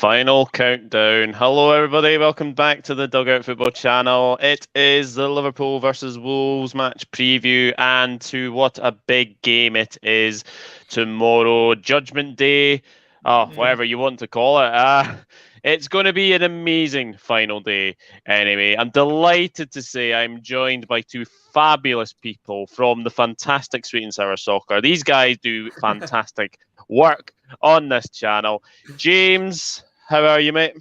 Final countdown. Hello, everybody. Welcome back to the Dugout Football channel. It is the Liverpool versus Wolves match preview, and to what a big game it is tomorrow, Judgment Day. Whatever you want to call it. It's going to be an amazing final day. Anyway, I'm delighted to say I'm joined by two fabulous people from the fantastic Sweet and Sour Soccer. These guys do fantastic work on this channel. James, how are you, mate?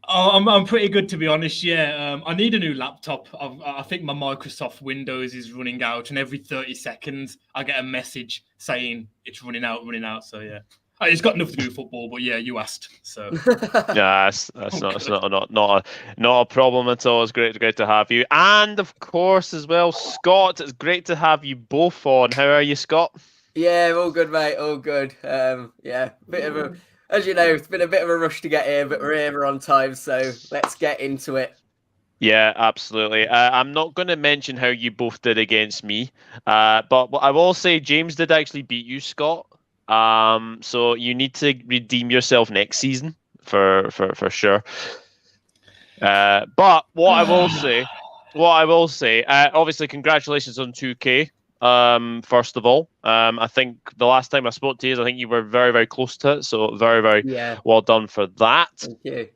Oh, I'm pretty good, to be honest. Yeah, I need a new laptop. I think my Microsoft Windows is running out, and every 30 seconds I get a message saying it's running out. So yeah, it's got nothing to do with football, but yeah, you asked, so Yeah, that's not a problem at all. It's great to have you, and of course as well, Scott. It's great to have you both on. How are you, Scott? Yeah, all good, mate. All good. As you know, it's been a bit of a rush to get here, but we're here, we're on time, so let's get into it. Yeah, absolutely. I'm not going to mention how you both did against me, but I will say James did actually beat you, Scott. So you need to redeem yourself next season for sure. But what I will say, obviously, congratulations on 2K. First of all, I think the last time I spoke to you, I think you were very, very close to it. So very well done for that. Thank you.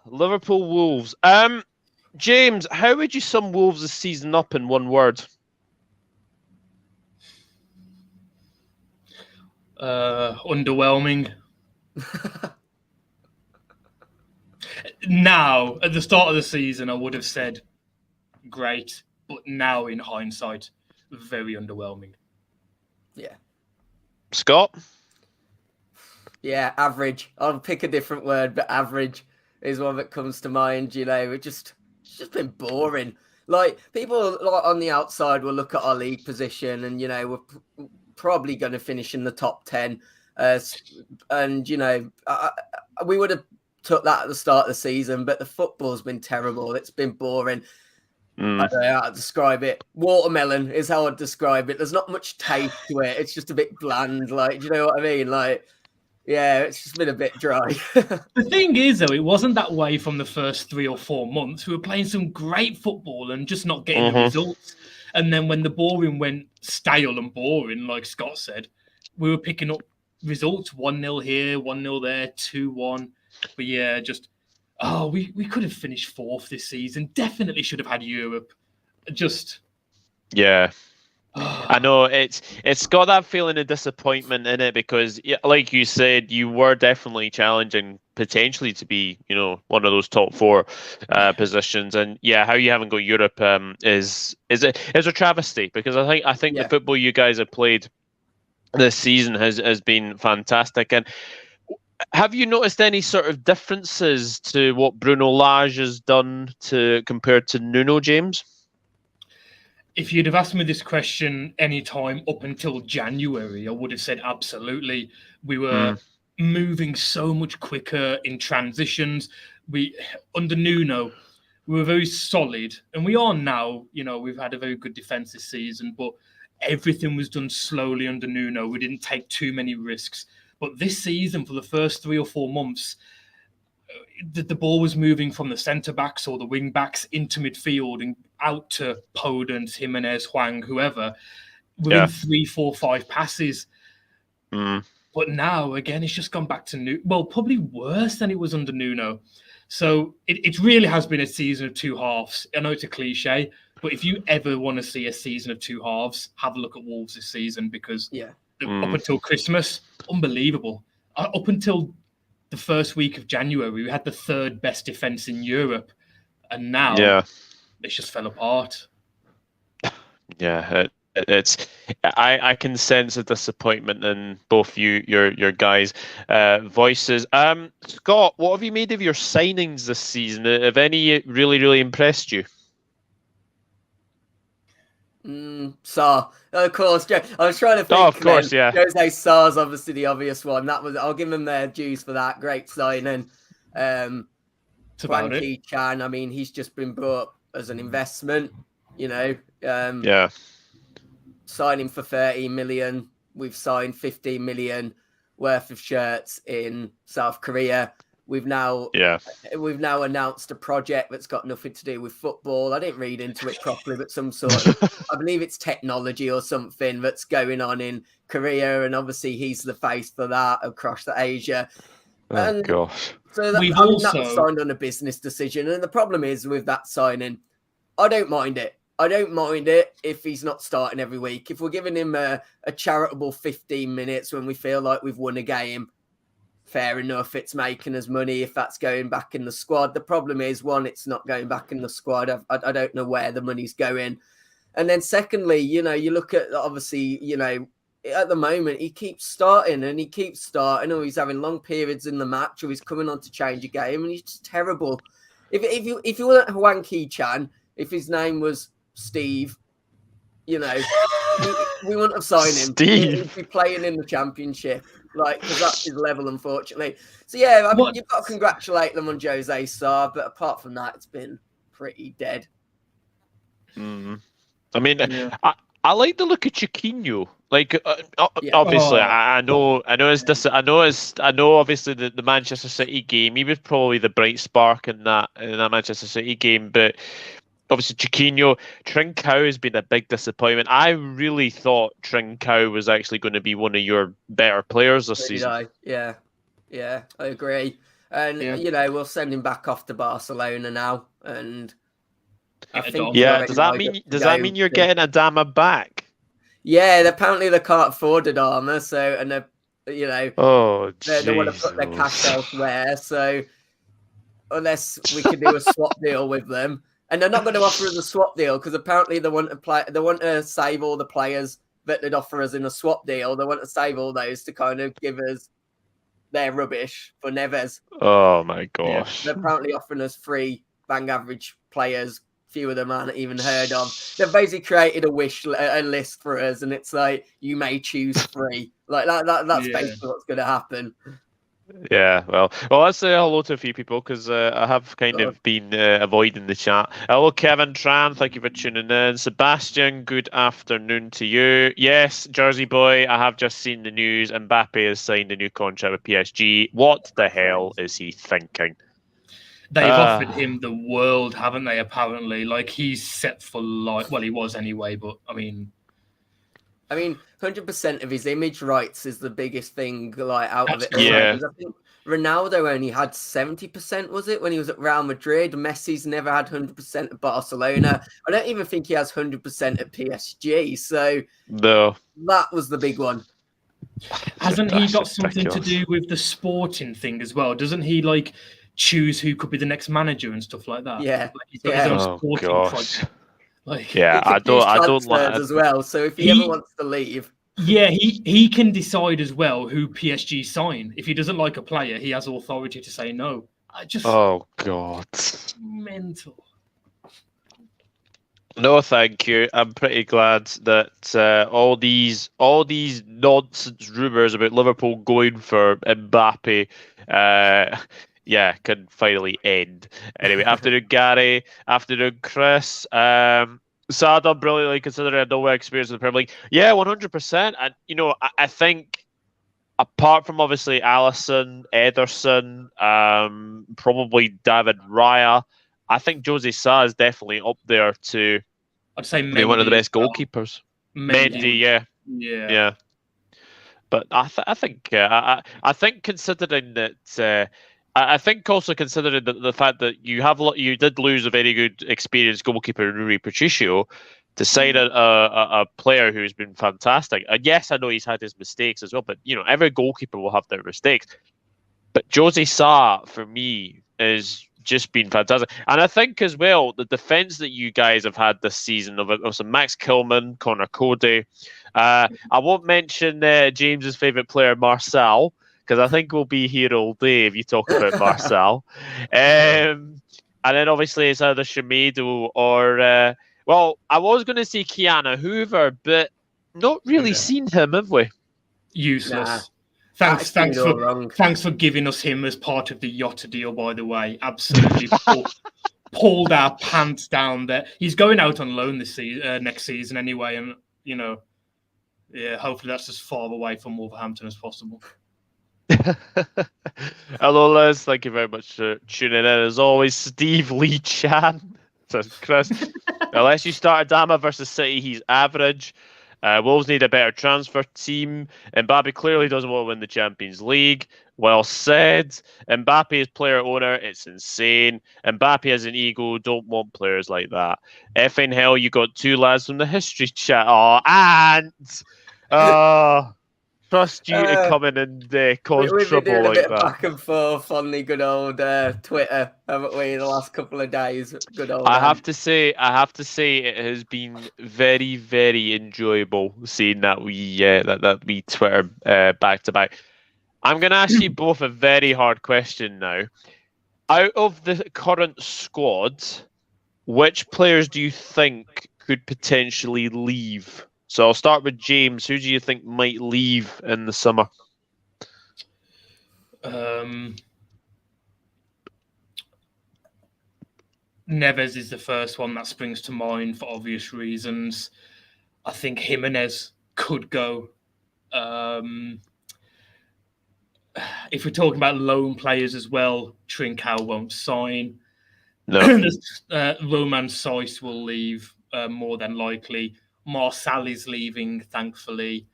Liverpool Wolves. James, how would you sum Wolves this season up in one word? Underwhelming. Now, at the start of the season, I would have said great, but now in hindsight, very underwhelming. Yeah. Scott? Yeah, average. I'll pick a different word, but average is one that comes to mind. You know, it's just been boring. Like, people on the outside will look at our league position and, you know, we're probably going to finish in the top 10. And, you know, we would have took that at the start of the season, but the football's been terrible. It's been boring. I don't know how to describe it. Watermelon is how I'd describe it. There's not much taste to it. It's just a bit bland. Like, do you know what I mean? Like, yeah, it's just been a bit dry. The thing is, though, it wasn't that way from the first 3 or 4 months. We were playing some great football and just not getting the results. And then when the boring went stale and boring, like Scott said, we were picking up results. 1-0 here, 1-0 there, 2-1. But yeah, just... Oh, we could have finished 4th this season. Definitely should have had Europe. Yeah. I know it's got that feeling of disappointment in it because, like you said, you were definitely challenging potentially to be, you know, one of those top 4 positions. And yeah, how you haven't got Europe is a travesty because I think the football you guys have played this season has been fantastic. And have you noticed any sort of differences to what Bruno Lage has done compared to Nuno, James? If you'd have asked me this question any time up until January, I would have said absolutely. We were moving so much quicker in transitions. Under Nuno, we were very solid, and we are now. You know, we've had a very good defense this season, but everything was done slowly under Nuno. We didn't take too many risks. But this season, for the first 3 or 4 months, the ball was moving from the centre-backs or the wing-backs into midfield and out to Podence, Jimenez, Hwang, whoever, within 3, 4, 5 passes. But now, again, it's just gone back to Nuno. Well, probably worse than it was under Nuno. So it really has been a season of 2 halves. I know it's a cliche, but if you ever want to see a season of 2 halves, have a look at Wolves this season because up until Christmas, unbelievable. Up until the first week of January, we had the 3rd best defense in Europe, and now it's just fell apart. Yeah, I can sense a disappointment in both your guys' voices. Scott, what have you made of your signings this season? Have any really impressed you? Sarr, of course. I was trying to think. Oh, of course, Jose Sarr's obviously the obvious one. I'll give them their dues for that. Great signing. Frankie Chan, I mean, he's just been brought up as an investment. You know, signing for 30 million. We've signed 15 million. worth of shirts in South Korea. We've now announced a project that's got nothing to do with football. I didn't read into it properly, but some sort of, I believe it's technology or something that's going on in Korea, and obviously he's the face for that across the Asia. Oh gosh! So that was signed on a business decision, and the problem is with that signing, I don't mind it. I don't mind it if he's not starting every week. If we're giving him a charitable 15 minutes when we feel like we've won a game, fair enough. It's making us money if that's going back in the squad. The problem is, one, it's not going back in the squad. I don't know where the money's going. And then secondly, you look at, obviously, at the moment, he keeps starting, or he's having long periods in the match, or he's coming on to change a game, and he's just terrible. If you weren't Hwang Ki-chan, if his name was Steve, we wouldn't have signed him. He'd be playing in the Championship, because that's his level, unfortunately. So yeah, I mean, you've got to congratulate them on Jose Sarr, but apart from that, it's been pretty dead. I mean, yeah. I like the look of Chiquinho. Obviously, I know obviously the Manchester City game, he was probably the bright spark in that Manchester City game, but obviously Chiquinho, Trincao has been a big disappointment. I really thought Trincao was actually going to be one of your better players this season. Yeah, I agree. And we'll send him back off to Barcelona now, and I think does that mean you're getting Adama back? Yeah, apparently they can't afford Adama, so they want to put their cash elsewhere. So unless we can do a swap deal with them, and they're not going to offer us a swap deal because apparently they want to save all the players that they'd offer us in a swap deal. They want to save all those to kind of give us their rubbish for Neves. Oh my gosh! They're apparently offering us 3 bang average players. Few of them aren't even heard of. They've basically created a list for us, and it's like you may choose 3. That's basically what's going to happen. Yeah, well, let's say hello to a few people because I have kind of been avoiding the chat. Hello, Kevin Tran. Thank you for tuning in. Sebastian, good afternoon to you. Yes, Jersey boy, I have just seen the news. Mbappe has signed a new contract with PSG. What the hell is he thinking? They've offered him the world, haven't they, apparently? He's set for life. Well, he was anyway, but I mean, 100% of his image rights is the biggest thing, out of it. Yeah. I think Ronaldo only had 70%, was it, when he was at Real Madrid? Messi's never had 100% at Barcelona. I don't even think he has 100% at PSG. So no, that was the big one. Hasn't he got something to do with the sporting thing as well? Doesn't he, choose who could be the next manager and stuff like that? Yeah. He's got his own sporting project. I don't like as well. So if he ever wants to leave, he can decide as well who PSG sign. If he doesn't like a player, he has authority to say no. Oh God, mental. No, thank you. I'm pretty glad that all these nonsense rumours about Liverpool going for Mbappe, can finally end. Anyway, afternoon, Gary. Afternoon, Chris. Sada, brilliantly considering a no experience in the Premier League. Yeah, 100%. And, I think apart from obviously Alisson, Ederson, probably David Raya, I think Jose Sarr is definitely up there to I'd say be one of the best goalkeepers. Mendy, yeah. But I think considering that, I think also considering the fact that you did lose a very good experienced goalkeeper in Rui Patricio to sign a player who's been fantastic. And yes, I know he's had his mistakes as well, but every goalkeeper will have their mistakes. But Jose Sarr, for me, is just been fantastic. And I think as well, the defence that you guys have had this season of some Max Kilman, Connor Cody. I won't mention James's favourite player, Marcel, because I think we'll be here all day if you talk about Marcel. And then obviously it's either Semedo or, I was going to say Keanu Hoover, but not really seen him, have we? Useless. Nah. Thanks for giving us him as part of the Jota deal, by the way. Absolutely pulled our pants down there. He's going out on loan next season anyway, and hopefully that's as far away from Wolverhampton as possible. Hello, Liz. Thank you very much for tuning in. As always, Steve Lee Chan says, Chris, unless you start Adama versus City, he's average. Wolves need a better transfer team. Mbappe clearly doesn't want to win the Champions League. Well said. Mbappe is player owner. It's insane. Mbappe has an ego. Don't want players like that. Effing hell, you got two lads from the history chat. Oh, and trust you to come in and cause we've been doing trouble a bit like of that. back and forth on the good old Twitter, haven't we, the last couple of days? Good old. I have to say, it has been very, very enjoyable seeing that we Twitter back to back. I'm going to ask you both a very hard question now. Out of the current squad, which players do you think could potentially leave? So I'll start with James. Who do you think might leave in the summer? Neves is the first one that springs to mind for obvious reasons. I think Jimenez could go. If we're talking about loan players as well, Trincao won't sign. No. Roman Saiss will leave more than likely. Marcel is leaving, thankfully.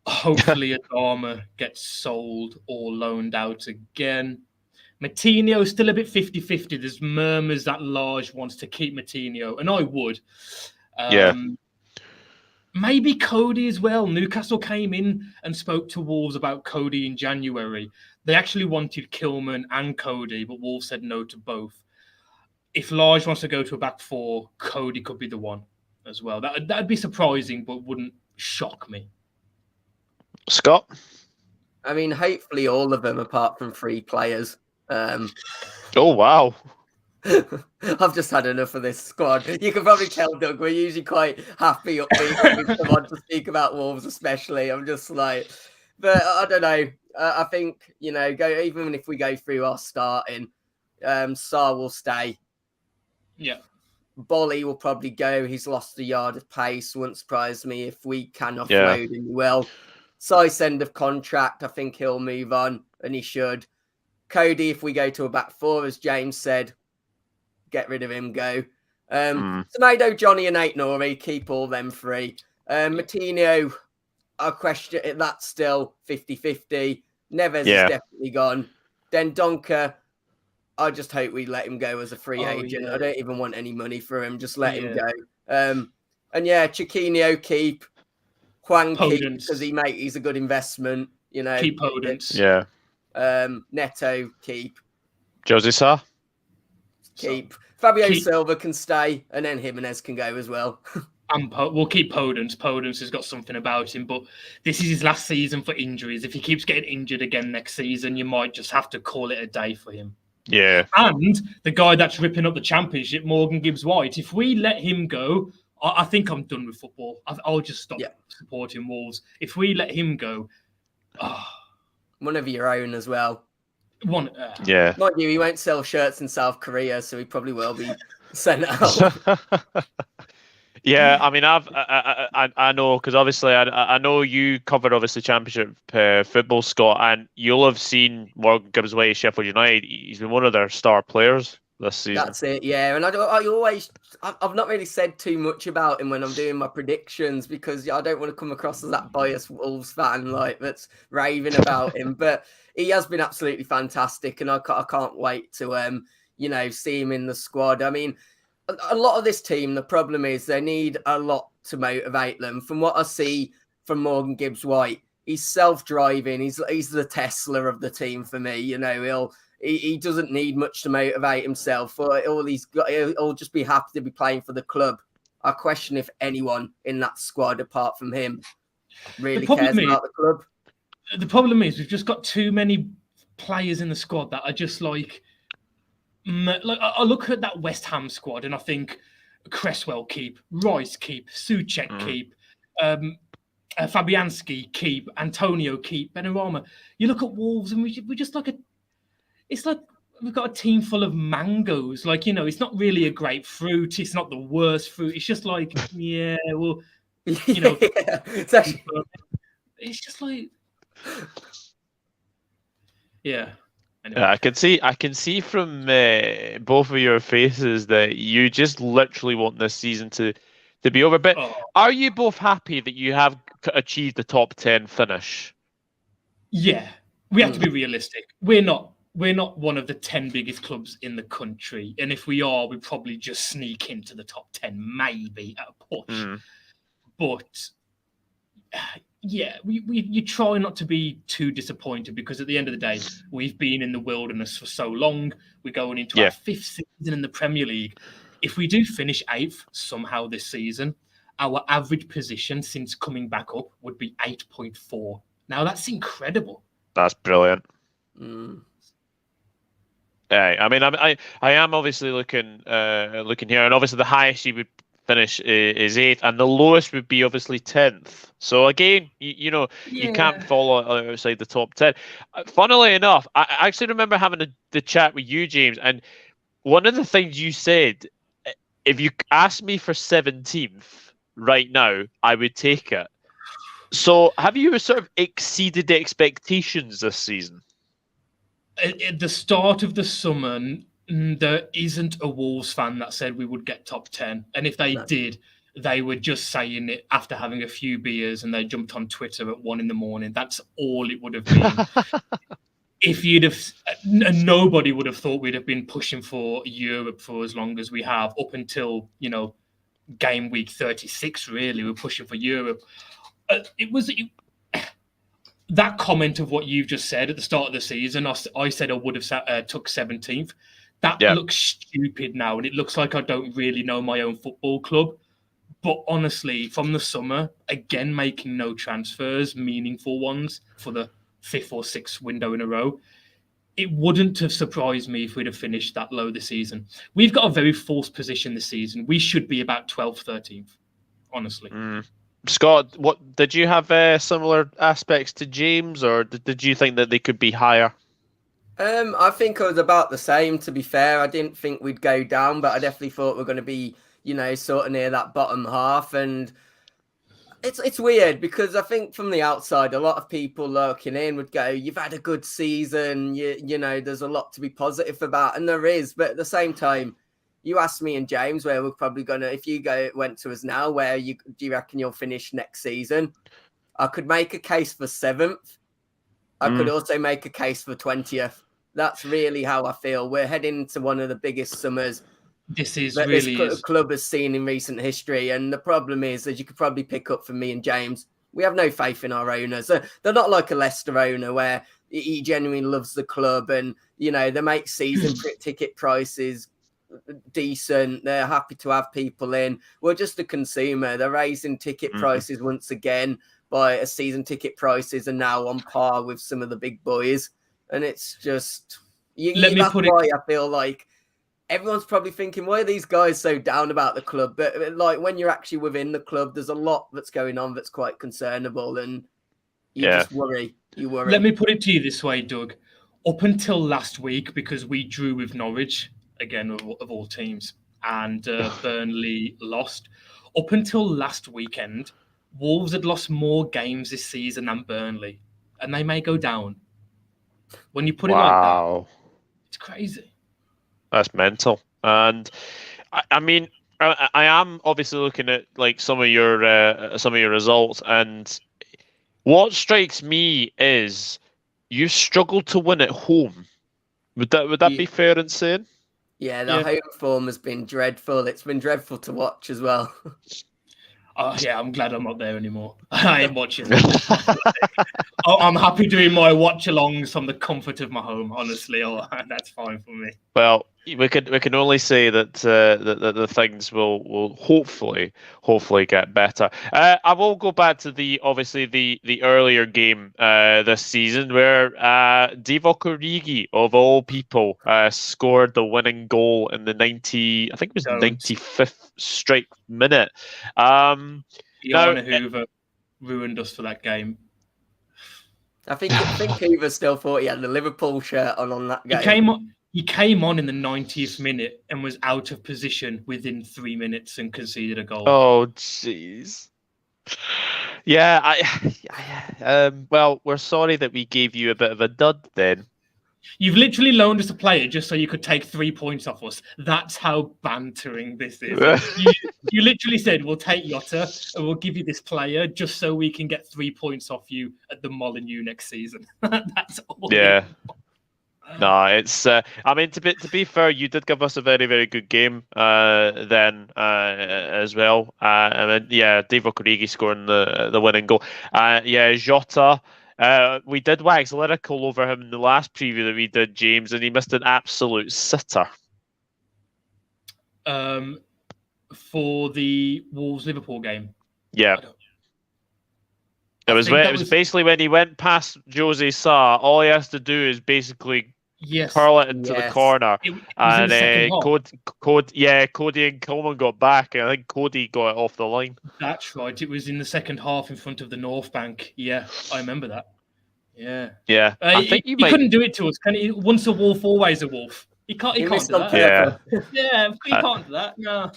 Hopefully Adama gets sold or loaned out again. Matinho is still a bit 50-50. There's murmurs that Lage wants to keep Matinho, and I would. Maybe Cody as well. Newcastle came in and spoke to Wolves about Cody in January. They actually wanted Kilman and Cody, but Wolves said no to both. If Lage wants to go to a back four, Cody could be the one as well. That'd be surprising, but wouldn't shock me. Scott? I mean, hopefully all of them, apart from 3 players. Oh, wow. I've just had enough of this squad. You can probably tell, Doug, we're usually quite happy upbeat when we come on to speak about Wolves, especially. I'm just like, but I don't know. I think, even if we go through our starting, Sarr will stay. Yeah. Bolly will probably go. He's lost a yard of pace. Wouldn't surprise me if we can offload him well. Saiss end of contract. I think he'll move on, and he should. Cody, if we go to a back four, as James said, get rid of him, go. Tomato, Johnny and Ait-Nouri, keep all them 3. Matinho, I question it. That's still 50-50. Neves is definitely gone. Then Donker, I just hope we let him go as a free agent. I don't even want any money for him. Just let him go. And Chiquinho, keep. Hwang, keep, because he's a good investment. Keep Podence. Yeah. Neto, keep. Jose Sarr? Keep. Fabio Silva can stay, and then Jimenez can go as well. And we'll keep Podence. Podence has got something about him, but this is his last season for injuries. If he keeps getting injured again next season, you might just have to call it a day for him. Yeah. And the guy that's ripping up the championship, Morgan Gibbs-White, if we let him go, I think I'm done with football. I'll just stop supporting Wolves. If we let him go... One of your own as well. Mind you, he won't sell shirts in South Korea, so he probably will be sent out. Yeah, I mean, I know, because obviously I know you covered obviously Championship football, Scott, and you'll have seen Morgan Gibbs-White, Sheffield United. He's been one of their star players this season. That's it, yeah. And I've not really said too much about him when I'm doing my predictions, because I don't want to come across as that biased Wolves fan that's raving about him. But he has been absolutely fantastic, and I can't wait to see him in the squad. I mean, a lot of this team, the problem is they need a lot to motivate them. From what I see from Morgan Gibbs-White, he's self-driving. He's the Tesla of the team for me. He doesn't need much to motivate himself. He'll just be happy to be playing for the club. I question if anyone in that squad, apart from him, really cares about the club. The problem is we've just got too many players in the squad that are just like I look at that West Ham squad and I think Cresswell keep, Rice keep, Souček keep, Fabianski keep, Antonio keep, Benrahma. You look at Wolves and we're just like it's like we've got a team full of mangoes. It's not really a grapefruit. It's not the worst fruit. It's just like, it's actually... It's just like... Yeah. Anyway. I can see from both of your faces that you just literally want this season to be over. But are you both happy that you have achieved the top 10 finish? Yeah, we have to be realistic. We're not one of the 10 biggest clubs in the country, and if we are, we probably just sneak into the top 10, maybe at a push. But yeah, you try not to be too disappointed, because at the end of the day, we've been in the wilderness for so long. We're going into our 5th season in the Premier League. If we do finish 8th somehow this season, our average position since coming back up would be 8.4. Now that's incredible. That's brilliant. I mean, I am obviously looking here, and obviously the highest you would finish is 8th, and the lowest would be obviously 10th. So again, you can't fall outside the top 10. Funnily enough, I actually remember having the chat with you, James, and one of the things you said, if you asked me for 17th right now, I would take it. So have you sort of exceeded the expectations this season? At the start of the summer, there isn't a Wolves fan that said we would get top 10. And if they did, they were just saying it after having a few beers, and they jumped on Twitter at 1 a.m. That's all it would have been. If you'd have, nobody would have thought we'd have been pushing for Europe for as long as we have, up until, game week 36, really. We're pushing for Europe. That comment of what you've just said at the start of the season, I said I would have took 17th. That looks stupid now, and it looks like I don't really know my own football club. But honestly, from the summer, again, making no transfers, meaningful ones, for the 5th or 6th window in a row, it wouldn't have surprised me if we'd have finished that low this season. We've got a very false position this season. We should be about 12th, 13th, honestly. Scott, what did you have similar aspects to James, or did you think that they could be higher? I think I was about the same, to be fair. I didn't think we'd go down, but I definitely thought we're going to be, sort of near that bottom half. And it's weird, because I think from the outside, a lot of people looking in would go, you've had a good season, you know, there's a lot to be positive about, and there is. But at the same time, you asked me and James where we're probably going to, if you went to us now, do you reckon you'll finish next season? I could make a case for 7th. I could also make a case for 20th. That's really how I feel. We're heading to one of the biggest summers this club has seen in recent history. And the problem is, as you could probably pick up from me and James, we have no faith in our owners. They're not like a Leicester owner where he genuinely loves the club, and, they make season ticket prices decent. They're happy to have people in. We're just a consumer. They're raising ticket prices once again by a season ticket prices are now on par with some of the big boys. And it's just, I feel like everyone's probably thinking, why are these guys so down about the club? But like, when you're actually within the club, there's a lot that's going on that's quite concernable, and you just worry. You worry. Let me put it to you this way, Doug. Up until last week, because we drew with Norwich, again, of all teams, and Burnley lost. Up until last weekend, Wolves had lost more games this season than Burnley, and they may go down. When you put it like that, it's crazy. That's mental. And I mean, I am obviously looking at like some of your results, and what strikes me is you struggled to win at home. Would that be fair in saying? Yeah, the home form has been dreadful. It's been dreadful to watch as well. Oh, yeah, I'm glad I'm not there anymore. I ain't watching. I'm happy doing my watch-alongs from the comfort of my home, honestly. That's fine for me. Well, we can only say that the things will hopefully get better. I will go back to the earlier game this season where Divock Origi, of all people, scored the winning goal in the 95th straight minute. Hoover ruined us for that game. I think Hoover still thought he had the Liverpool shirt on that game. He came on in the 90th minute and was out of position within 3 minutes and conceded a goal. Oh, jeez. Yeah, well, we're sorry that we gave you a bit of a dud then. You've literally loaned us a player just so you could take 3 points off us. That's how bantering this is. You literally said, we'll take Jota and we'll give you this player just so we can get 3 points off you at the Molineux next season. That's all. Yeah. No, it's. I mean, to be fair, you did give us a very, very good game then as well. And then Divock Origi scoring the winning goal. Jota. We did wax lyrical over him in the last preview that we did, James, and he missed an absolute sitter. For the Wolves Liverpool game. Yeah. It was basically when he went past Jose Sa, all he has to do is basically curl it into the corner. And Cody and Coleman got back, and I think Cody got it off the line. That's right. It was in the second half in front of the North Bank. Yeah, I remember that. Yeah. Yeah. I think he couldn't do it to us, can he? Once a wolf, always a wolf. He can't do that. Yeah. He can't do that. No.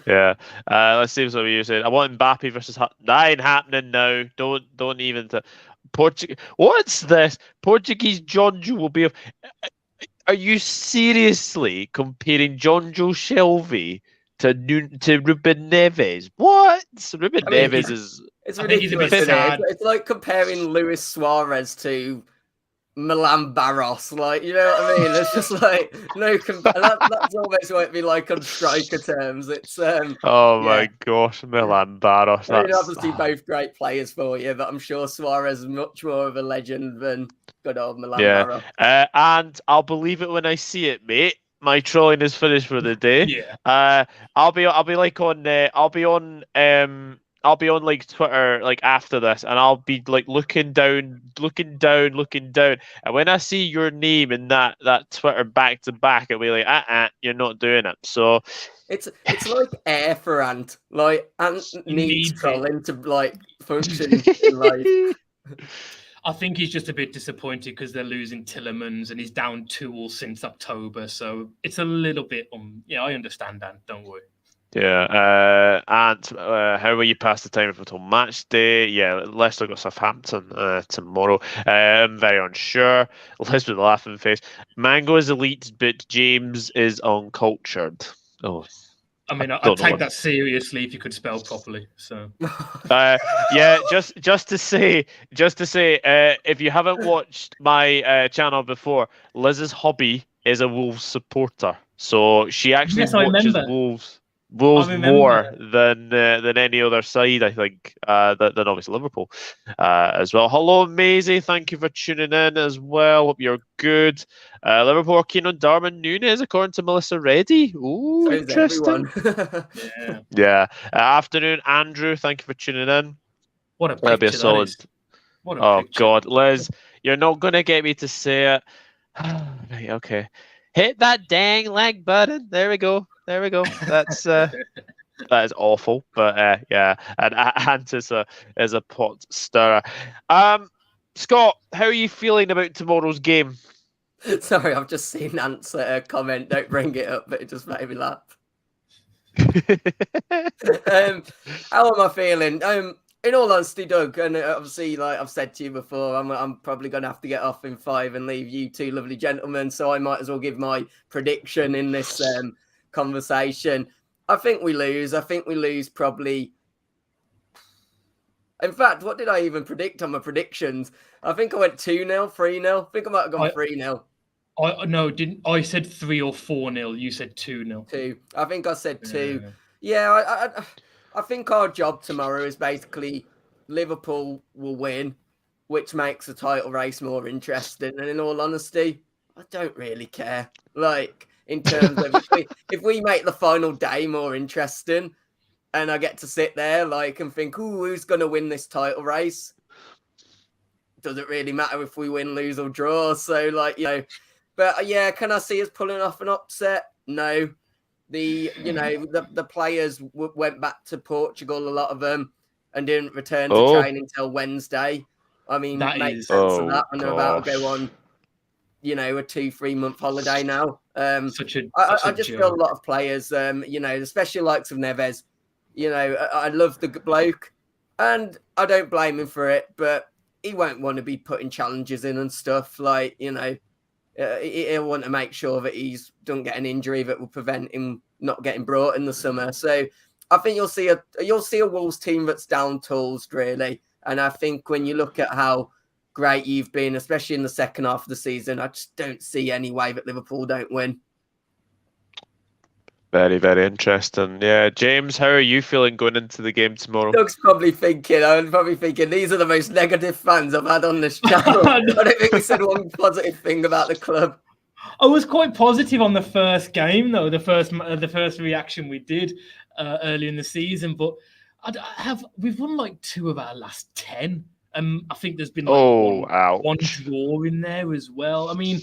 Yeah. Let's see what you said. I want Mbappe versus that ain't happening now. Don't even What's this? Portuguese Jonjo will be. Are you seriously comparing Jonjo Shelvey to Ruben Neves? What? Ruben Neves is. It's ridiculous. It's like comparing Luis Suarez to Milan Barros, like, you know what I mean? It's just like that's almost what it'd be like on striker terms. It's my gosh, Milan Barros. I mean, obviously both great players for you, but I'm sure Suarez is much more of a legend than good old Milan Barros. And I'll believe it when I see it, mate. My trolling is finished for the day. Yeah. I'll be on like Twitter like after this, and I'll be like looking down, and when I see your name in that Twitter back to back, I'll be like, you're not doing it. So it's like air for Ant. Like Ant needs trolling to like function in life. I think he's just a bit disappointed because they're losing Tillemans and he's down 2 since October. So it's a little bit I understand, Ant, don't worry. Yeah, and how will you pass the time until match day? Yeah, Leicester got Southampton tomorrow. I'm very unsure. Les with a laughing face. Mango is elite, but James is uncultured. Oh, I mean, I'd take that seriously if you could spell properly. So, just to say, if you haven't watched my channel before, Liz's hobby is a Wolves supporter, so she actually watches Wolves more than any other side, I think, than obviously Liverpool as well. Hello, Maisie. Thank you for tuning in as well. Hope you're good. Liverpool are keen on Darwin Núñez, according to Melissa Reddy. Ooh, interesting. Yeah. Afternoon, Andrew. Thank you for tuning in. What a picture. That'll be a solid. What a picture. God, Liz, you're not going to get me to say it. Right, okay. Hit that dang like button. There we go. That's that is awful, but yeah, and Ant is a pot stirrer. Scott, how are you feeling about tomorrow's game? Sorry, I've just seen Ant's comment. Don't bring it up, but it just made me laugh. How am I feeling? In all honesty, Doug, and obviously, like I've said to you before, I'm probably going to have to get off in 5 and leave you two lovely gentlemen. So I might as well give my prediction in this conversation. I think we lose. I think we lose probably. In fact, what did I even predict on my predictions? I think I went 2-0, 3-0. I think I might have gone 3-0. I said 3 or 4-0. You said 2-0. 2. I think I said 2. Yeah, I think our job tomorrow is basically Liverpool will win, which makes the title race more interesting. And in all honesty, I don't really care. Like, in terms of if we make the final day more interesting and I get to sit there like and think, who's going to win this title race? Doesn't really matter if we win, lose or draw. So but yeah, can I see us pulling off an upset? No. The players went back to Portugal, a lot of them, and didn't return to training until Wednesday. I mean, that makes sense of that. And they're about to go on, a 2-3 month holiday now. I just feel a lot of players, especially likes of Neves. I love the bloke, and I don't blame him for it, but he won't want to be putting challenges in and stuff. Like, he'll want to make sure that he's don't get an injury that will prevent him not getting brought in the summer. So I think you'll see a Wolves team that's down tools really. And I think when you look at how great you've been, especially in the second half of the season, I just don't see any way that Liverpool don't win. Very, very interesting. Yeah, James, how are you feeling going into the game tomorrow? Doug's probably thinking, these are the most negative fans I've had on this channel. I don't think we said one positive thing about the club. I was quite positive on the first game, though, the first reaction we did early in the season. But we've won like 2 of our last 10. I think there's been one draw in there as well. I mean,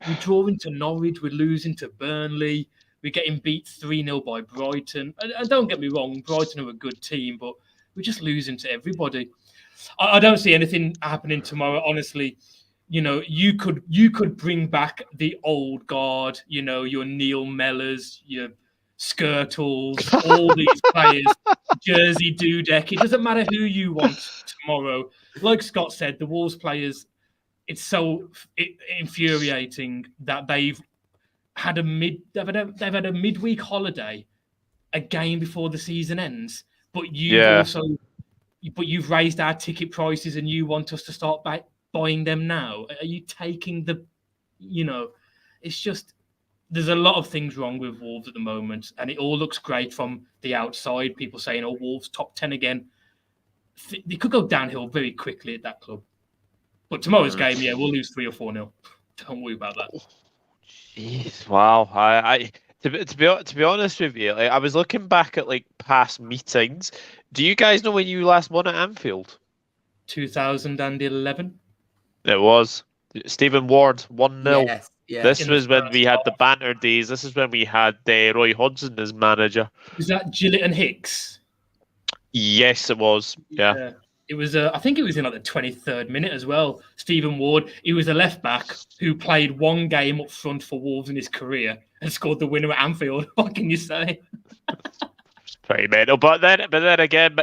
we're drawing to Norwich, we're losing to Burnley. We're getting beat 3-0 by Brighton. And don't get me wrong, Brighton are a good team, but we're just losing to everybody. I don't see anything happening tomorrow, honestly. You could bring back the old guard, your Neil Mellors, your Skirtles, all these players, Jersey Dudek. It doesn't matter who you want tomorrow. Like Scott said, the Wolves players, it's so infuriating that they've had a midweek holiday, a game before the season ends. But you've raised our ticket prices and you want us to start buying them now. Are you taking it's just, there's a lot of things wrong with Wolves at the moment, and it all looks great from the outside. People saying, "Oh, Wolves top 10 again." They could go downhill very quickly at that club. But tomorrow's game, we'll lose 3 or 4-0. Don't worry about that. Jeez, wow! To be honest with you, I was looking back at past meetings. Do you guys know when you last won at Anfield? 2011. It was Stephen Ward 1-0. Yes, yeah. This was when we had the banter days. This is when we had Roy Hodgson as manager. Was that Gillett and Hicks? Yes, it was. Yeah. It was. I think it was in the 23rd minute as well. Stephen Ward. He was a left back who played 1 game up front for Wolves in his career and scored the winner at Anfield. What can you say? It's pretty mental. But then again,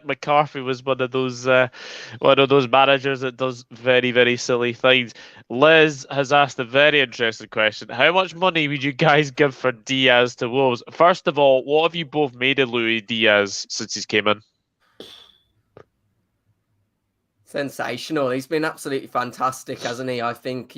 McCarthy was one of those managers that does very, very silly things. Liz has asked a very interesting question. How much money would you guys give for Diaz to Wolves? First of all, what have you both made of Luis Diaz since he's came in? Sensational. He's been absolutely fantastic, hasn't he? I think,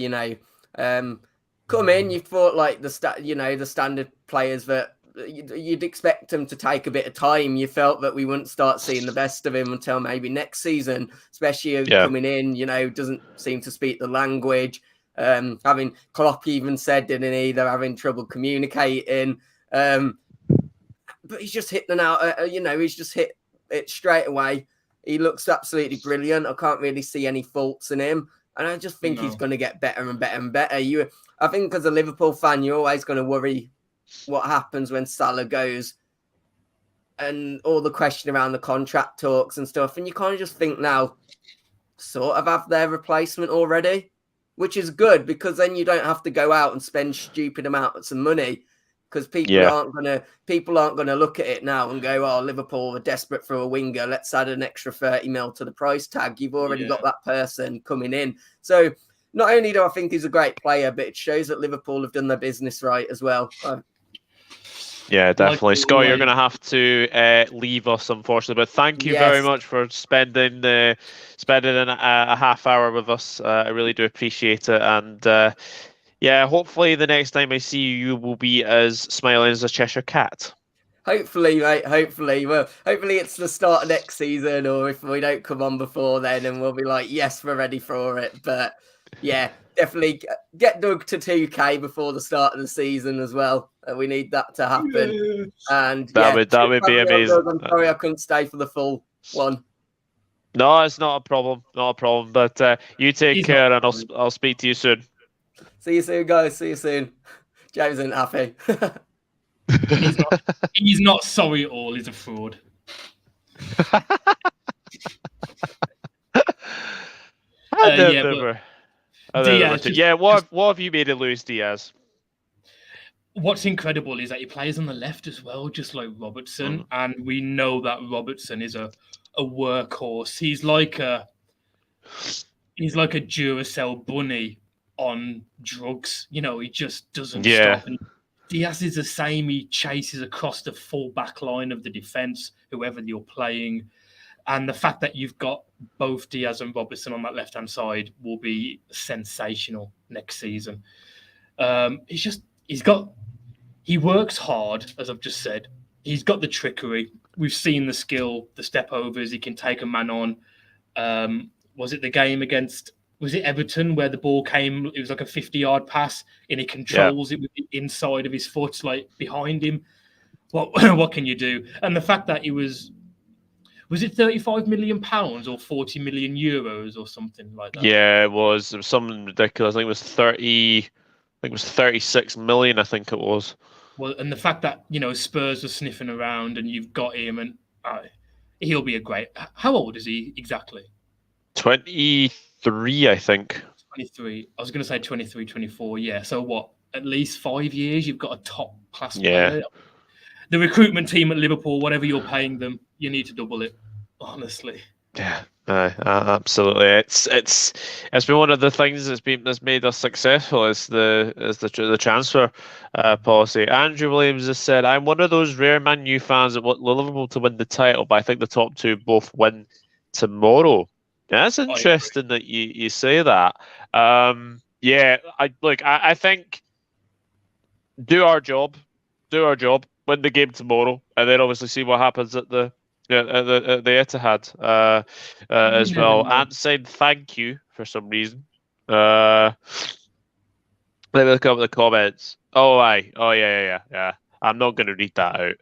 come in, you thought the standard players that you'd expect him to take a bit of time. You felt that we wouldn't start seeing the best of him until maybe next season, especially coming in, doesn't seem to speak the language. Having Klopp even said, didn't he, they're having trouble communicating. But he's just hitting out, he's just hit it straight away. He looks absolutely brilliant. I can't really see any faults in him. And I just think he's going to get better and better and better. I think as a Liverpool fan, you're always going to worry what happens when Salah goes and all the question around the contract talks and stuff. And you kind of just think now, sort of have their replacement already, which is good because then you don't have to go out and spend stupid amounts of money. Because people aren't gonna look at it now and go, "Oh, Liverpool are desperate for a winger. Let's add an extra 30 mil to the price tag." You've already got that person coming in. So not only do I think he's a great player, but it shows that Liverpool have done their business right as well. Yeah, definitely. Scott, you're going to have to leave us, unfortunately. But thank you very much for spending a half hour with us. I really do appreciate it. And hopefully the next time I see you, you will be as smiling as a Cheshire cat. Hopefully, mate. Hopefully. Well, hopefully it's the start of next season, or if we don't come on before then, and we'll be like, yes, we're ready for it. But yeah, definitely get Doug to 2K before the start of the season as well. We need that to happen. Yeah. And that would be amazing. I'm sorry I couldn't stay for the full one. No, it's not a problem. Not a problem. But you take care, and I'll speak to you soon. See you soon, guys. See you soon. James isn't happy. He's not sorry at all. He's a fraud. What have you made of Luis Diaz? What's incredible is that he plays on the left as well, just like Robertson, and we know that Robertson is a workhorse. He's like a Duracell bunny on drugs. He just doesn't Yeah. stop. And Diaz is the same. He chases across the full back line of the defence, whoever you're playing. And the fact that you've got both Diaz and Robertson on that left-hand side will be sensational next season. He works hard, as I've just said. He's got the trickery. We've seen the skill, the step overs. He can take a man on. Was it the game against, was it Everton, where the ball came, it was like a 50-yard pass, and he controls it with the inside of his foot, like behind him. What can you do? And the fact that he was it 35 million pounds or 40 million euros or something like that? Yeah, it was something ridiculous. I think it was 36 million, I think it was. Well, and the fact that, Spurs are sniffing around and you've got him, and he'll be a great... How old is he exactly? 23, I think. 23. I was going to say 23, 24. Yeah. So what? At least 5 years, you've got a top-class player. The recruitment team at Liverpool, whatever you're paying them, you need to double it, honestly. Yeah, absolutely. It's been one of the things that's made us successful is the transfer policy. Andrew Williams has said, "I'm one of those rare Man U fans that want Liverpool to win the title, but I think the top two both win tomorrow." That's interesting that you say that. I think do our job, win the game tomorrow, and then obviously see what happens at the Etihad as well. Ant said thank you for some reason. Let me look up the comments. Oh yeah. I'm not going to read that out.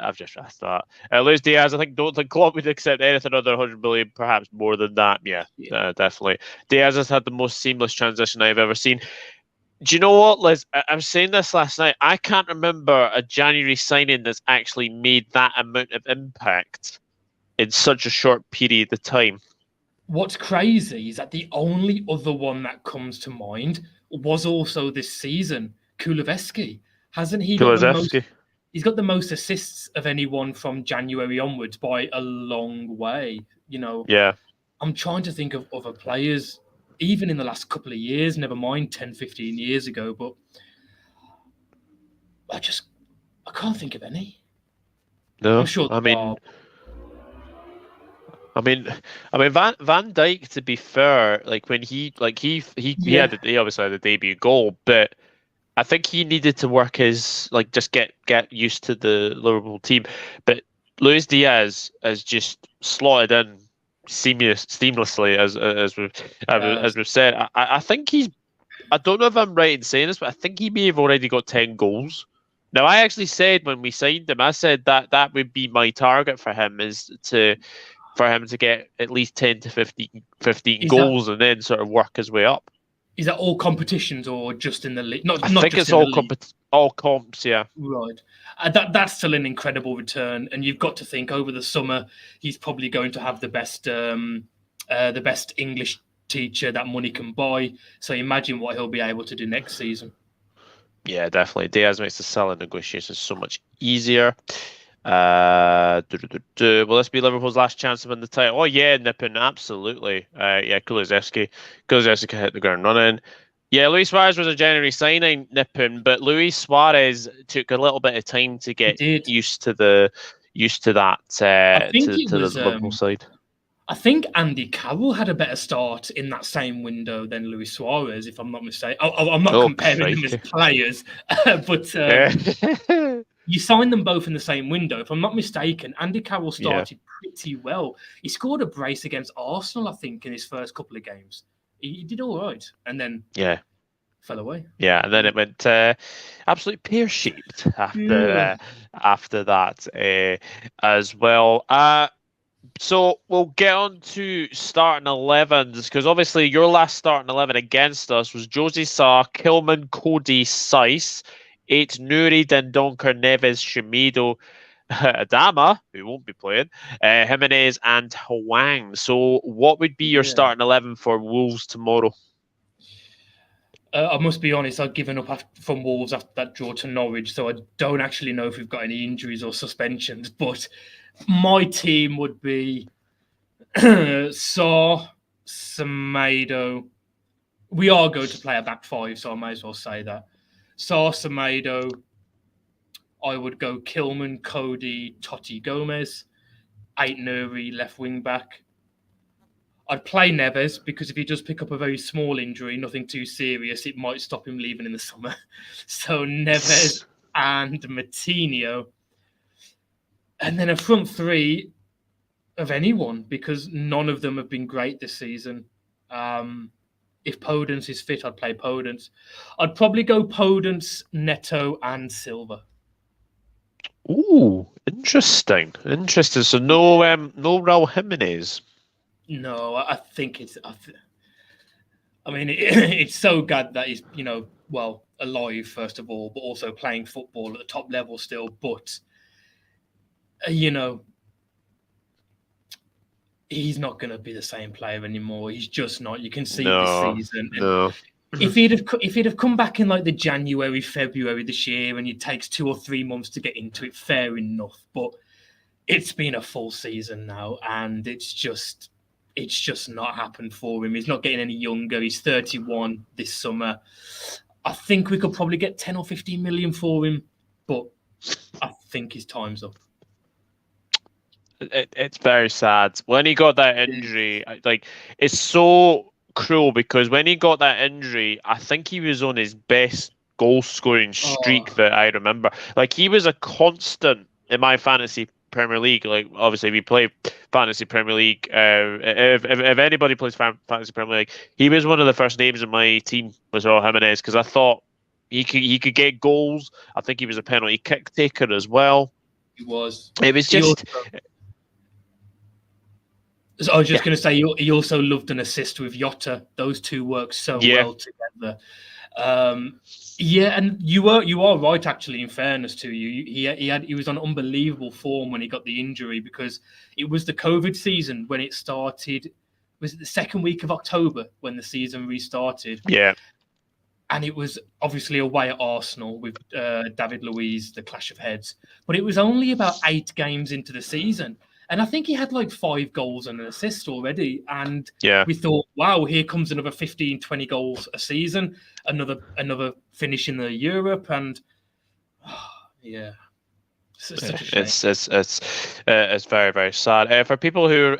I've just asked that. Luis Diaz, don't think Klopp would accept anything under 100 million, perhaps more than that. Yeah. Definitely. Diaz has had the most seamless transition I've ever seen. Do you know what, Liz? I was saying this last night. I can't remember a January signing that's actually made that amount of impact in such a short period of time. What's crazy is that the only other one that comes to mind was also this season, Kulusevski. Hasn't he got the most? He's got the most assists of anyone from January onwards by a long way. Yeah. I'm trying to think of other players, even in the last couple of years, never mind 10, 15 years ago, but I can't think of any. No, I'm sure Van Dijk, to be fair, when he obviously had a debut goal, but I think he needed to work his just get used to the Liverpool team. But Luis Diaz has just slotted in seamlessly as we've said. I think I don't know if I'm right in saying this, but I think he may have already got 10 goals. Now, I actually said when we signed him, I said that would be my target for him, for him to get at least 10 to 15 goals and then sort of work his way up. Is that all competitions or just in the league? I think it's all comps, yeah. Right. That's still an incredible return, and you've got to think over the summer he's probably going to have the best English teacher that money can buy. So imagine what he'll be able to do next season. Yeah, definitely. Diaz makes the selling negotiations so much easier. Will this be Liverpool's last chance to win the title? Oh yeah, Nippon, absolutely. Kulusevski can hit the ground running. Yeah, Luis Suarez was a January signing, Nippon, but Luis Suarez took a little bit of time to get used to that to the Liverpool side. I think Andy Carroll had a better start in that same window than Luis Suarez, if I'm not mistaken. I'm not comparing them as players, but you signed them both in the same window. If I'm not mistaken, Andy Carroll started pretty well. He scored a brace against Arsenal, I think, in his first couple of games. He did all right, and then fell away. Yeah, and then it went absolutely pear-shaped after that as well. So we'll get on to starting 11s, because obviously your last starting 11 against us was Jose Sa, Kilman, Cody, Saiss, 8 Nuri, Dendoncker, Neves, Semedo, Adama, who won't be playing, Jimenez, and Hwang. So what would be your starting 11 for Wolves tomorrow? I must be honest, I've given up from Wolves after that draw to Norwich, so I don't actually know if we've got any injuries or suspensions, but my team would be Sa, Semedo, we are going to play a back five, so I may as well say that. Semedo, I would go Kilman, Cody, Totti, Gomez, Ait-Nouri, left wing back. I'd play Neves because if he does pick up a very small injury, nothing too serious, it might stop him leaving in the summer. So Neves and Matinho. And then a front three of anyone, because none of them have been great this season. If Podence is fit, I'd play Podence. I'd probably go Podence, Neto, and Silva. Ooh, interesting. So no Raul Jimenez. No, I think it's. I mean, it's so good that he's, alive first of all, but also playing football at the top level still. But he's not going to be the same player anymore. He's just not. You can see this season. No. If he'd have come back in like the January, February this year, and it takes 2 or 3 months to get into it, fair enough. But it's been a full season now, and it's just not happened for him. He's not getting any younger. He's 31 this summer. I think we could probably get 10 or 15 million for him, but I think his time's up. It's very sad. When he got that injury, it's so cruel because when he got that injury, I think he was on his best goal-scoring streak that I remember. Like, he was a constant in my fantasy Premier League. Like, obviously, we play fantasy Premier League. If anybody plays fantasy Premier League, he was one of the first names in my team was Raul Jimenez because I thought he could get goals. I think he was a penalty kick taker as well. He was. It was just. I was just going to say, he also loved an assist with Jota. Those two work so well together. And you are right. Actually, in fairness to you, he was on unbelievable form when he got the injury because it was the COVID season when it started. Was it the second week of October when the season restarted? Yeah. And it was obviously away at Arsenal with David Luiz, the clash of heads. But it was only about 8 games into the season. And I think he had like 5 goals and an assist already. And we thought, wow, here comes another 15, 20 goals a season, another finish in the Europe. And it's very, very sad. For people who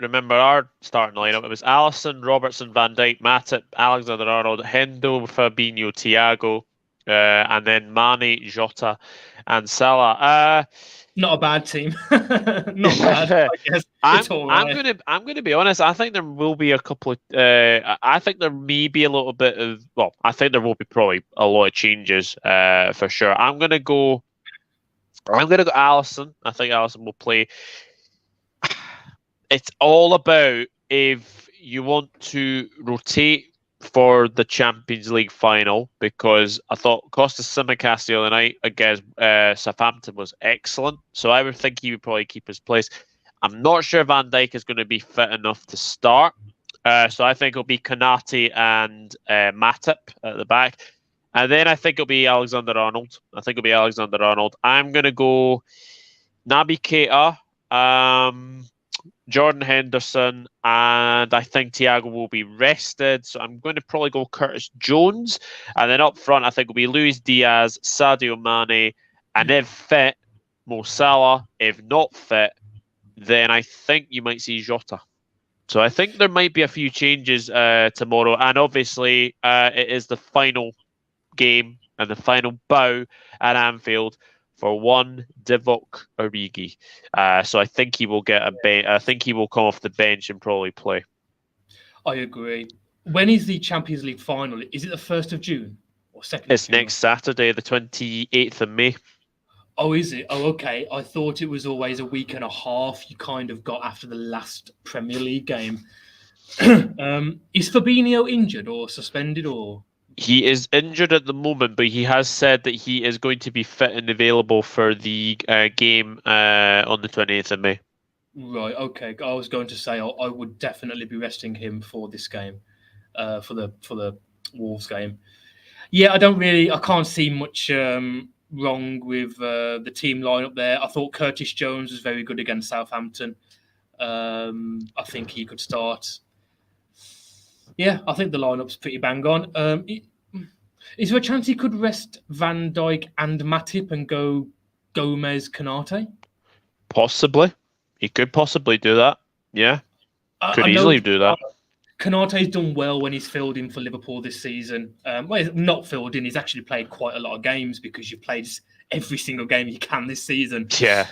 remember our starting lineup, it was Alisson, Robertson, Van Dijk, Matip, Alexander-Arnold, Hendo, Fabinho, Thiago, and then Mane, Jota, and Salah. Not a bad team. Not bad, I guess. It's all right. I'm gonna be honest. I think there will be a couple of. I think there may be a little bit of. Well, I think there will be probably a lot of changes. For sure. I'm gonna go Alisson. I think Alisson will play. It's all about if you want to rotate for the Champions League final, because I thought Costas Tsimikas the other night against Southampton was excellent. So I would think he would probably keep his place. I'm not sure Van Dijk is going to be fit enough to start. So I think it'll be Konate and Matip at the back. And then I think it'll be Alexander-Arnold. I'm going to go Naby Keita, Jordan Henderson, and I think Thiago will be rested. So I'm going to probably go Curtis Jones. And then up front, I think it'll be Luis Diaz, Sadio Mane, and if fit, Mo Salah. If not fit, then I think you might see Jota. So I think there might be a few changes tomorrow. And obviously, it is the final game and the final bow at Anfield for one Divock Origi. So I think he will get I think he will come off the bench and probably play. I agree. When is the Champions League final? Is it the 1st of June or 2nd? It's next Saturday, the 28th of May. Oh, is it? Oh, okay. I thought it was always a week and a half you kind of got after the last Premier League game. Is Fabinho injured or suspended or? He is injured at the moment, but he has said that he is going to be fit and available for the game on the 28th of May. Right, okay. I was going to say I would definitely be resting him for this game, for the Wolves game. Yeah, I can't see much wrong with the team lineup there. I thought Curtis Jones was very good against Southampton. I think he could start. Yeah, I think the lineup's pretty bang on. Is there a chance he could rest Van Dijk and Matip and go Gomez, Kanate? Possibly. He could possibly do that. Yeah. Could I know easily do that. Kanate's done well when he's filled in for Liverpool this season. Well, he's not filled in. He's actually played quite a lot of games because you've played every single game you can this season. Yeah.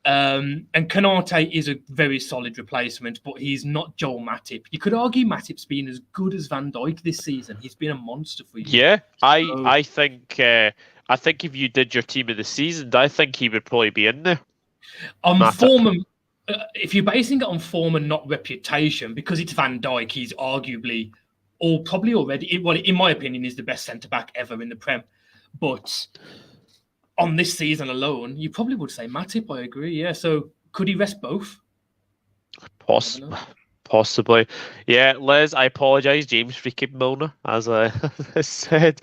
And Kanate is a very solid replacement, but he's not Joel Matip. You could argue Matip's been as good as Van Dijk this season. He's been a monster for you. Yeah, I think if you did your team of the season, I think he would probably be in there. Form, if you're basing it on form and not reputation, because it's Van Dijk, he's arguably, or probably already, well, in my opinion, is the best centre back ever in the Prem. But on this season alone, you probably would say Matip. I agree. Yeah. So could he rest both? Possibly. Yeah, Liz, I apologise. James freaking Milner, as I said.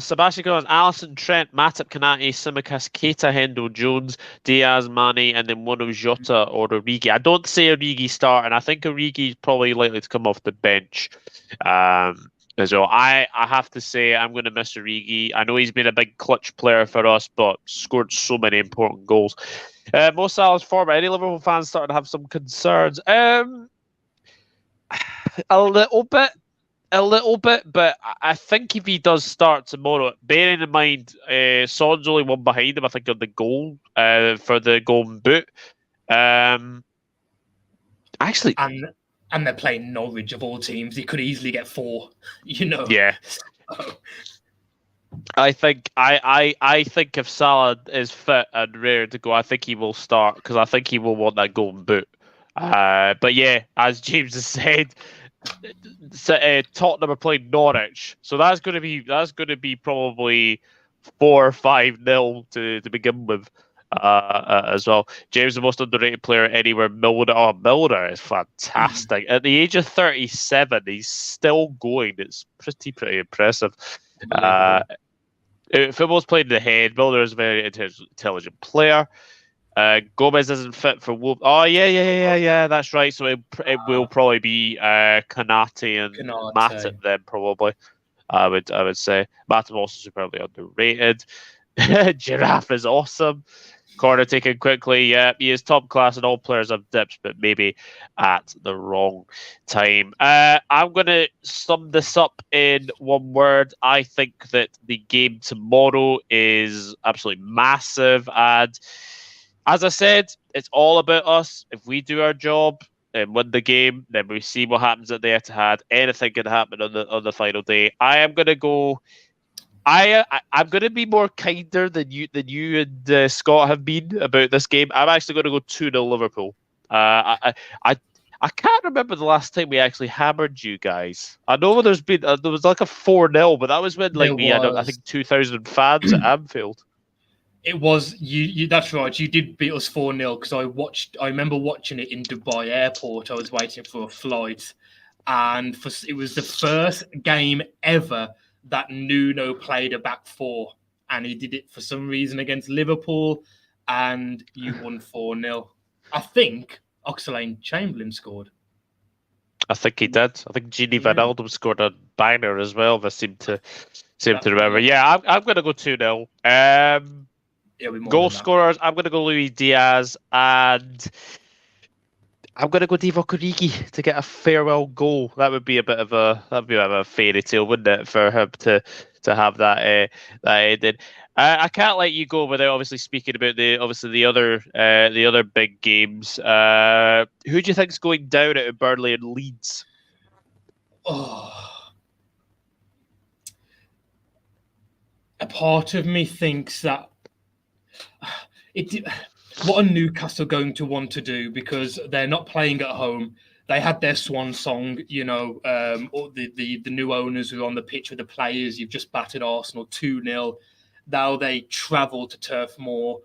Sebastian Collins, Alisson, Trent, Matip, Kanate, Tsimikas, Keita, Hendo, Jones, Diaz, Mane, and then one of Jota or Origi. I don't say Origi start, and I think Origi is probably likely to come off the bench. As well. I have to say I'm going to miss Origi. I know he's been a big clutch player for us, but scored so many important goals. Mo Salah's form. Any Liverpool fans starting to have some concerns? A little bit, but I think if he does start tomorrow, bearing in mind Son's only one behind him, I think, on the goal for the Golden Boot. Actually, and they're playing Norwich of all teams. He could easily get 4. Yeah. So. I think if Salah is fit and ready to go, I think he will start because I think he will want that Golden Boot. But yeah, as James has said, Tottenham are playing Norwich, so that's going to be probably 4 or 5-0 to begin with. As well. James, the most underrated player anywhere, Milner. Oh, Milner is fantastic. At the age of 37, he's still going. It's pretty impressive. Football's played in the head. Milner is a very intelligent player. Gomez isn't fit for Wolves. Oh, yeah, that's right. So it will probably be Kanate and Matip then, probably. I would say. Matip also superbly underrated. Giraffe is awesome. Corner taken quickly. Yeah, he is top class and all players have dips, but maybe at the wrong time. I'm going to sum this up in one word. I think that the game tomorrow is absolutely massive. And as I said, it's all about us. If we do our job and win the game, then we see what happens at the Etihad. Anything can happen on the final day. I am going to go... I'm going to be more kinder than you and Scott have been about this game. I'm actually going to go 2-0 Liverpool. I can't remember the last time we actually hammered you guys. I know there was like a 4-0, but that was when we had I think 2,000 fans at Anfield. It was you. That's right. You did beat us 4-0 because I remember watching it in Dubai Airport. I was waiting for a flight, and it was the first game ever that Nuno played a back 4, and he did it for some reason against Liverpool, and you won 4-0. I think Oxlade-Chamberlain scored. I think he did. I think Gini Wijnaldum scored a banger as well. If I seem to remember. Yeah, I'm going to go 2-0. Goal scorers. I'm going to go Luis Diaz, and I'm going to go Divock Origi to get a farewell goal. That would be a bit of a fairy tale, wouldn't it, for him to have that ended. I can't let you go without obviously speaking about the other big games. Who do you think's going down out of Burnley and Leeds? Oh, a part of me thinks that what are Newcastle going to want to do, because they're not playing at home. They had their swan song, the new owners who are on the pitch with the players. You've just battered Arsenal 2-0. Now they travel to Turf Moor.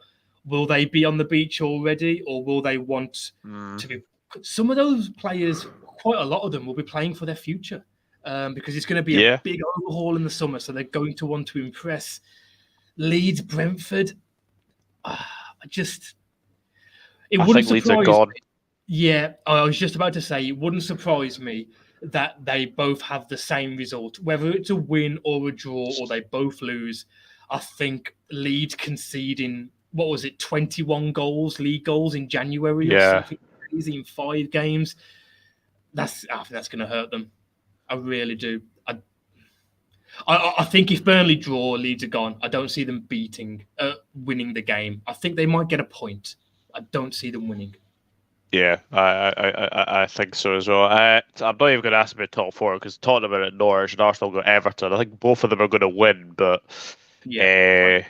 Will they be on the beach already, or will they want to be? Some of those players, quite a lot of them, will be playing for their future because it's going to be a big overhaul in the summer. So they're going to want to impress. Leeds, Brentford. It wouldn't surprise me. Yeah, I was just about to say it wouldn't surprise me that they both have the same result, whether it's a win or a draw or they both lose. I think Leeds conceding, 21 league goals in January or something crazy in 5 games. I think that's going to hurt them. I really do. I think if Burnley draw, Leeds are gone. I don't see them winning the game. I think they might get a point. I don't see them winning. Yeah, I think so as well. I'm not even going to ask about top 4 because Tottenham are at Norwich and Arsenal got Everton. I think both of them are going to win, but this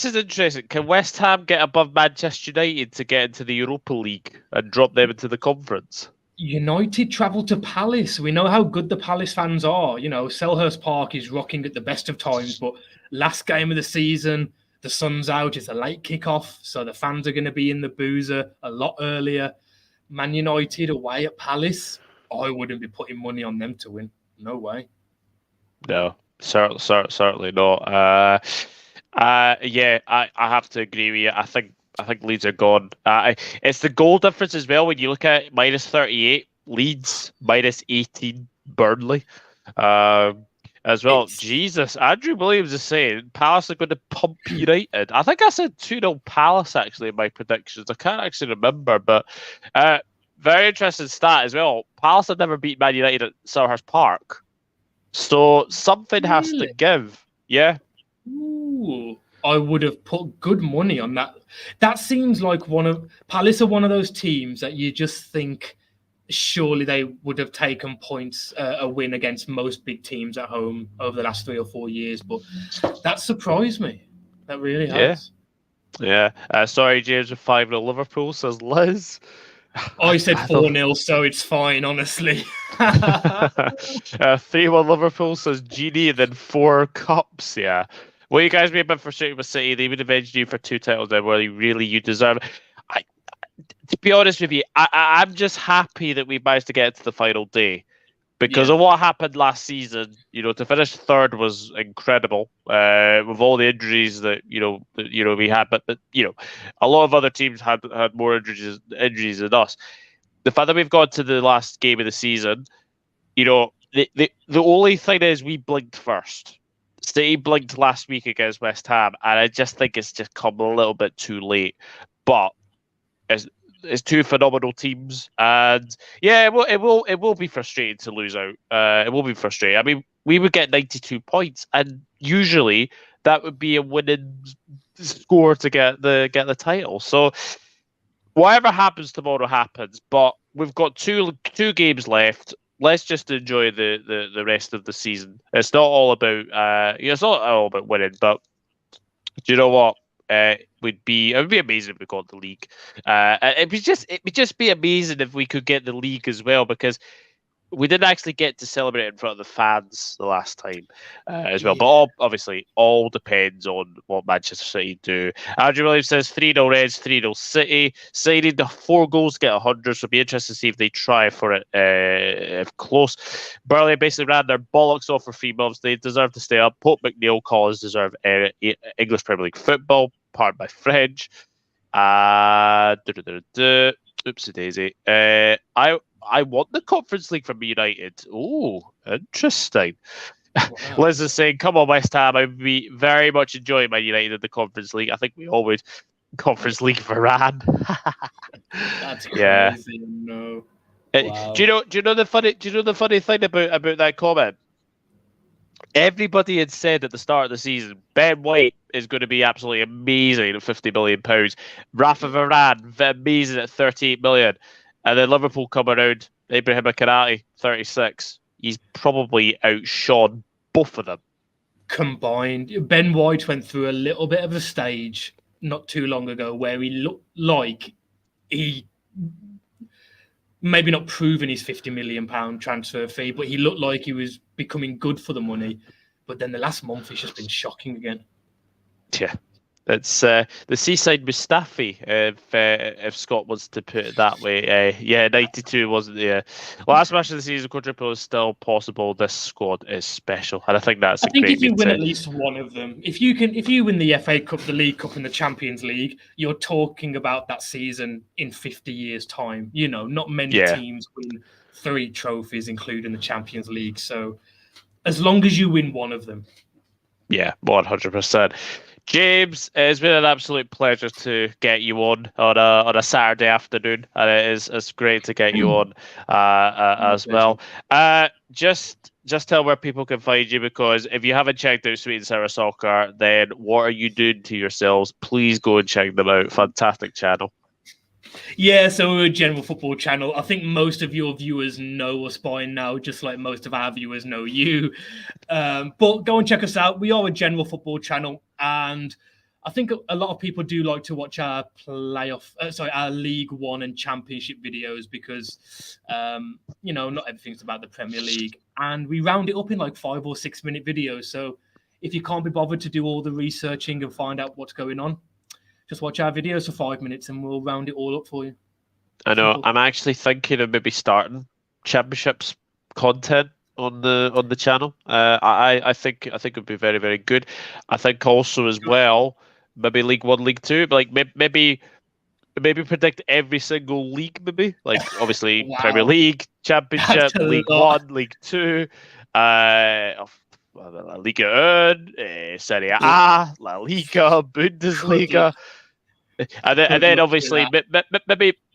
is interesting. Can West Ham get above Manchester United to get into the Europa League and drop them into the conference? United travel to Palace. We know how good the Palace fans are. Selhurst Park is rocking at the best of times, but last game of the season, the sun's out. It's a late kickoff, so the fans are going to be in the boozer a lot earlier. Man United away at Palace. I wouldn't be putting money on them to win. No way. No, certainly not. I have to agree with you. I think Leeds are gone. It's the goal difference as well when you look at minus 38 Leeds, minus 18 Burnley. As well. Jesus, Andrew Williams is saying Palace are going to pump United. I think I said 2-0 Palace actually in my predictions. I can't actually remember, but very interesting stat as well. Palace have never beat Man United at Selhurst Park. So something has to give. Yeah. Ooh, I would have put good money on that. That seems like Palace are one of those teams that you just think surely they would have taken points, a win against most big teams at home over the last 3 or 4 years. But that surprised me. That really has. Yeah. Sorry, James, with 5-0 Liverpool, says Liz. I said 4-0, so it's fine, honestly. 3-1 Liverpool, says Genie, and then 4 cups, yeah. Well, you guys be a bit frustrated with City. They would have edged you for 2 titles then, where really you deserve it. To be honest with you, I'm just happy that we managed to get to the final day because of what happened last season. To finish 3rd was incredible with all the injuries that we had, but a lot of other teams had more injuries than us. The fact that we've got to the last game of the season, the only thing is we blinked first. City blinked last week against West Ham, and I just think it's just come a little bit too late. But it's 2 phenomenal teams, and it will be frustrating to lose out. It will be frustrating. I mean, we would get 92 points, and usually that would be a winning score to get the title. So whatever happens tomorrow happens. But we've got two games left. Let's just enjoy the rest of the season. It's not all about winning, but do you know what? It would be amazing if we got the league. It would just be amazing if we could get the league as well, because we didn't actually get to celebrate in front of the fans the last time as well. But obviously, all depends on what Manchester City do. Andrew Williams says 3-0 Reds, 3-0 City. City need 4 goals to get 100, so it'll be interesting to see if they try for it if close. Burnley basically ran their bollocks off for 3 months. They deserve to stay up. Pope McNeil Collins deserve English Premier League football. Pardon my French. Oopsie daisy. I want the Conference League from United. Oh, interesting. Wow. Liz is saying, come on, West Ham. I would be very much enjoying Man United in the Conference League. I think we all would. Conference League Varane. That's crazy. No. Wow. Do you know the funny thing about that comment? Everybody had said at the start of the season, Ben White is going to be absolutely amazing at £50 million. Rafa Varane, amazing at 38 million. And then Liverpool come around, Ibrahima Konate, 36. He's probably outshone both of them. Combined. Ben White went through a little bit of a stage not too long ago where he looked like he maybe not proven his £50 million transfer fee, but he looked like he was becoming good for the money. But then the last month, it's just been shocking again. Yeah. It's the Seaside Mustafi, if Scott wants to put it that way. 92 wasn't the last match of the season. Quadruple is still possible. This squad is special, and I think that's. I think if you win at least one of them, if you win the FA Cup, the League Cup, and the Champions League, you're talking about that season in 50 years' time. Not many teams win 3 trophies, including the Champions League. So as long as you win one of them. Yeah, 100%. James, it's been an absolute pleasure to get you on a Saturday afternoon, and it's great to get you on as well. Just tell where people can find you, because if you haven't checked out Sweet and Sour Soccer, then what are you doing to yourselves? Please go and check them out. Fantastic channel. Yeah, so we're a general football channel. I think most of your viewers know us by now, just like most of our viewers know you. But go and check us out. We are a general football channel, and I think a lot of people do like to watch our our League One and Championship videos, because not everything's about the Premier League, and we round it up in like 5 or 6 minute videos. So if you can't be bothered to do all the researching and find out what's going on, just watch our videos for 5 minutes and we'll round it all up for you. I know. I'm actually thinking of maybe starting Championships content on the channel. I think it would be very, very good. I think also as well, maybe League One, League Two, but like maybe predict every single league. Maybe like obviously wow. Premier League, Championship, League One, League Two, La Liga 1, Serie A, La Liga, Bundesliga, and then obviously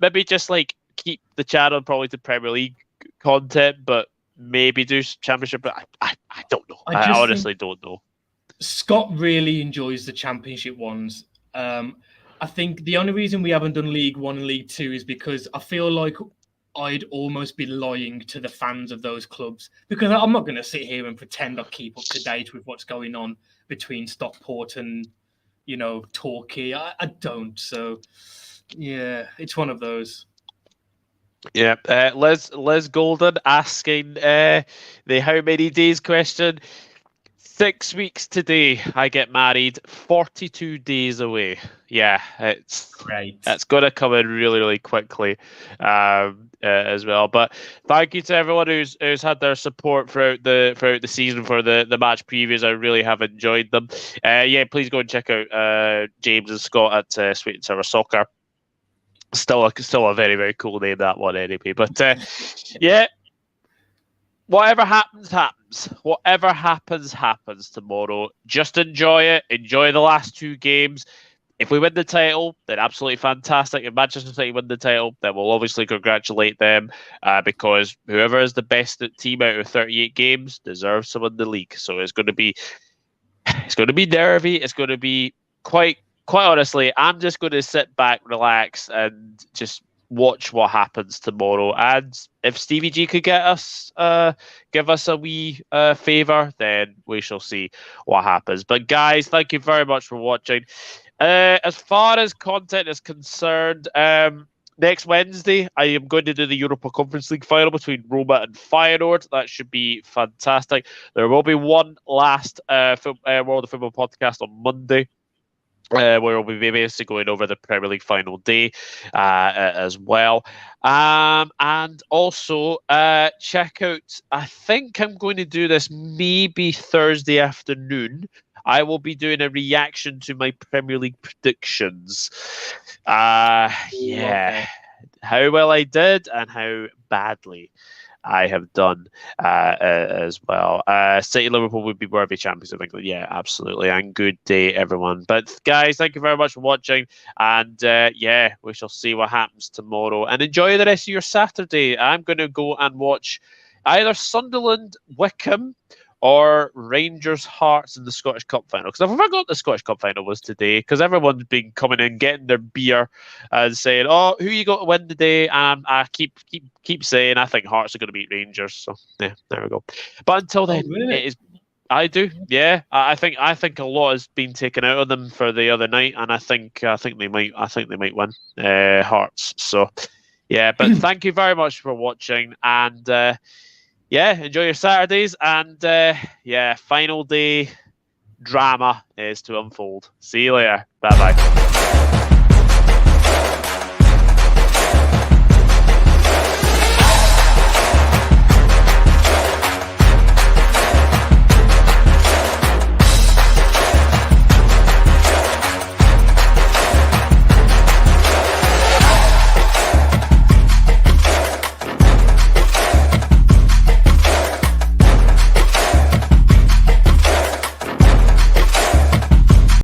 maybe just like keep the channel probably to Premier League content, but maybe do Championship. But I don't know. I honestly don't know. Scott really enjoys the Championship ones. I think the only reason we haven't done League One and League Two is because I feel like I'd almost be lying to the fans of those clubs, because I'm not going to sit here and pretend I keep up to date with what's going on between Stockport and, Torquay. I don't. So, yeah, it's one of those. Yeah, Les Golden asking the how many days question. 6 weeks today, I get married. 42 days away. Yeah, it's great. It's going to come in really, really quickly as well. But thank you to everyone who's had their support throughout the season for the match previews. I really have enjoyed them. Please go and check out James and Scott at Sweet and Sour Soccer. Still a very, very cool name, that one anyway. But yeah. Whatever happens. Whatever happens tomorrow. Just enjoy it. Enjoy the last 2 games. If we win the title, then absolutely fantastic. If Manchester City win the title, then we'll obviously congratulate them because whoever is the best team out of 38 games deserves to win the league. So it's going to be nervy. It's going to be quite honestly. I'm just going to sit back, relax, and just watch what happens tomorrow. And if Stevie G could give us a wee favour, then we shall see what happens. But guys, thank you very much for watching. As far as content is concerned, next Wednesday I am going to do the Europa Conference League final between Roma and Feyenoord. That should be fantastic. There will be one last World of Football podcast on Monday, where we'll be basically going over the Premier League final day as well. And also check out, I think I'm going to do this maybe Thursday afternoon. I will be doing a reaction to my Premier League predictions. Okay. How well I did and how badly I have done as well. City Liverpool would be worthy champions of England. Yeah, absolutely. And good day, everyone. But guys, thank you very much for watching. And we shall see what happens tomorrow. And enjoy the rest of your Saturday. I'm going to go and watch either Sunderland, Wickham, or Rangers Hearts in the Scottish Cup final. Because I forgot the Scottish Cup final was today, because everyone's been coming in, getting their beer and saying, oh, who you got to win today? And I keep saying I think Hearts are going to beat Rangers. So yeah, there we go. But until then, really? It is. I do, yeah. I think a lot has been taken out of them for the other night, and I think they might win Hearts. So yeah, but thank you very much for watching, and enjoy your Saturdays, and final day drama is to unfold. See you later. Bye bye.